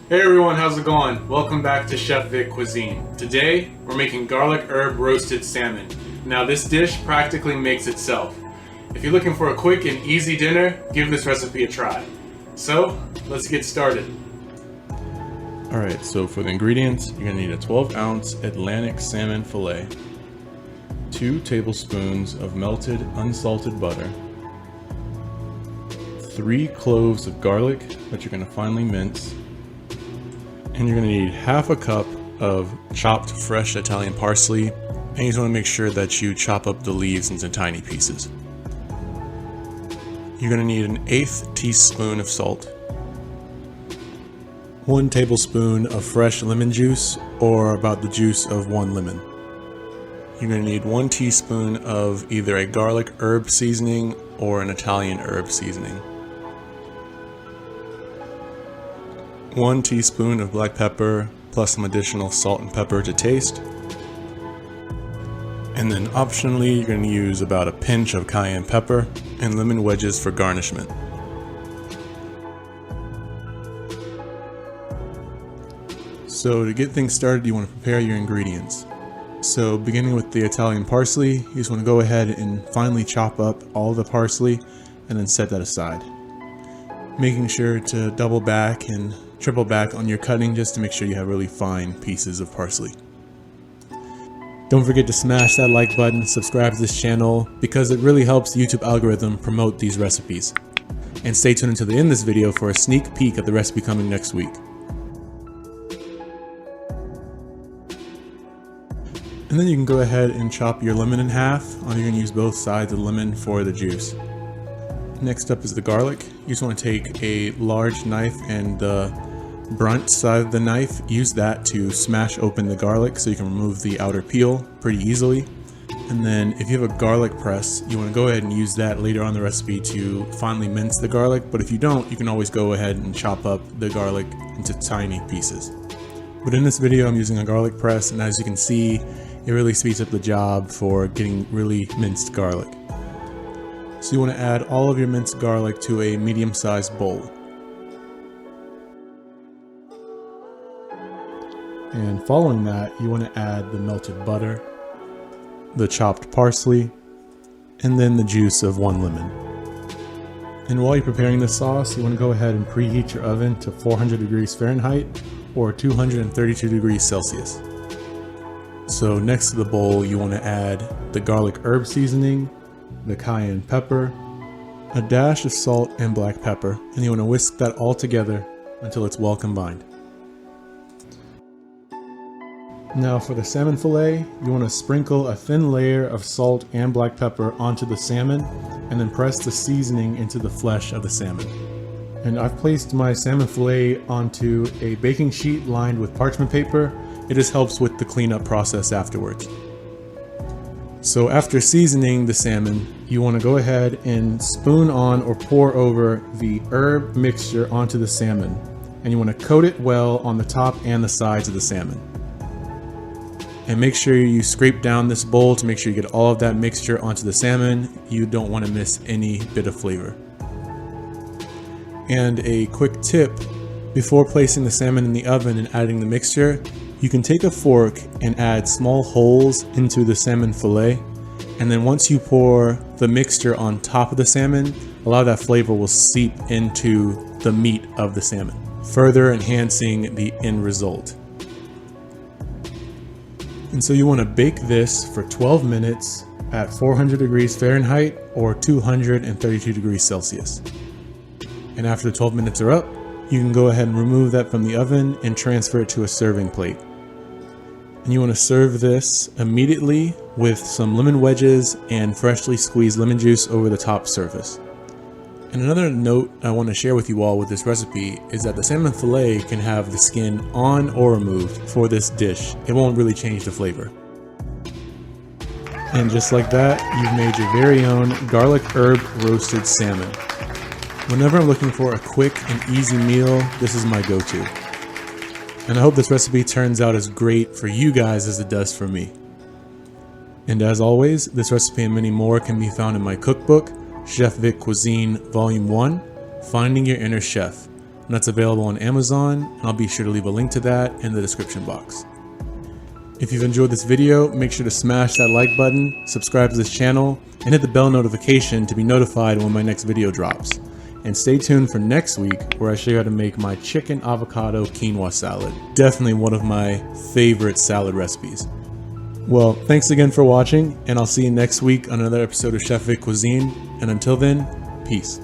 Hey everyone, how's it going? Welcome back to Chef Vic Cuisine. Today, we're making garlic herb roasted salmon. Now this dish practically makes itself. If you're looking for a quick and easy dinner, give this recipe a try. So, let's get started. Alright, so for the ingredients, you're going to need a 12-ounce Atlantic salmon fillet, 2 tablespoons of melted unsalted butter, 3 cloves of garlic that you're going to finely mince, and you're going to need half a cup of chopped fresh Italian parsley, and you just want to make sure that you chop up the leaves into tiny pieces. You're going to need an 1/8 teaspoon of salt, 1 tablespoon of fresh lemon juice, or about the juice of 1 lemon. You're going to need 1 teaspoon of either a garlic herb seasoning or an Italian herb seasoning, 1 teaspoon of black pepper plus some additional salt and pepper to taste. And then optionally, you're going to use about a pinch of cayenne pepper and lemon wedges for garnishment. So to get things started, you want to prepare your ingredients. So beginning with the Italian parsley, you just want to go ahead and finely chop up all the parsley and then set that aside. Making sure to double back and triple back on your cutting just to make sure you have really fine pieces of parsley. Don't forget to smash that like button, subscribe to this channel because it really helps the YouTube algorithm promote these recipes. And stay tuned until the end of this video for a sneak peek at the recipe coming next week. And then you can go ahead and chop your lemon in half. You're going to use both sides of the lemon for the juice. Next up is the garlic. You just want to take a large knife and the brunt side of the knife, use that to smash open the garlic so you can remove the outer peel pretty easily. And then if you have a garlic press, you want to go ahead and use that later on in the recipe to finely mince the garlic. But if you don't, you can always go ahead and chop up the garlic into tiny pieces. But in this video, I'm using a garlic press, and as you can see, it really speeds up the job for getting really minced garlic. So you want to add all of your minced garlic to a medium-sized bowl. And following that, you want to add the melted butter, the chopped parsley, and then the juice of 1 lemon. And while you're preparing this sauce, you want to go ahead and preheat your oven to 400 degrees Fahrenheit or 232 degrees Celsius. So next to the bowl, you want to add the garlic herb seasoning, the cayenne pepper, a dash of salt and black pepper, and you want to whisk that all together until it's well combined. Now for the salmon fillet, you want to sprinkle a thin layer of salt and black pepper onto the salmon, and then press the seasoning into the flesh of the salmon. And I've placed my salmon fillet onto a baking sheet lined with parchment paper. It just helps with the cleanup process afterwards. So after seasoning the salmon, you want to go ahead and spoon on or pour over the herb mixture onto the salmon. And you want to coat it well on the top and the sides of the salmon. And make sure you scrape down this bowl to make sure you get all of that mixture onto the salmon. You don't want to miss any bit of flavor. And a quick tip, before placing the salmon in the oven and adding the mixture, you can take a fork and add small holes into the salmon fillet, and then once you pour the mixture on top of the salmon, a lot of that flavor will seep into the meat of the salmon, further enhancing the end result. And so you want to bake this for 12 minutes at 400 degrees Fahrenheit or 232 degrees Celsius. And after the 12 minutes are up, you can go ahead and remove that from the oven and transfer it to a serving plate. And you want to serve this immediately with some lemon wedges and freshly squeezed lemon juice over the top surface. And another note I want to share with you all with this recipe is that the salmon fillet can have the skin on or removed for this dish. It won't really change the flavor. And just like that, you've made your very own garlic herb roasted salmon. Whenever I'm looking for a quick and easy meal, this is my go-to. And I hope this recipe turns out as great for you guys as it does for me. And as always, this recipe and many more can be found in my cookbook, Chef Vic Cuisine Volume 1, Finding Your Inner Chef, and that's available on Amazon, and I'll be sure to leave a link to that in the description box. If you've enjoyed this video, make sure to smash that like button, subscribe to this channel, and hit the bell notification to be notified when my next video drops. And stay tuned for next week, where I show you how to make my chicken avocado quinoa salad. Definitely one of my favorite salad recipes. Well, thanks again for watching, and I'll see you next week on another episode of Chef Vic Cuisine. And until then, peace.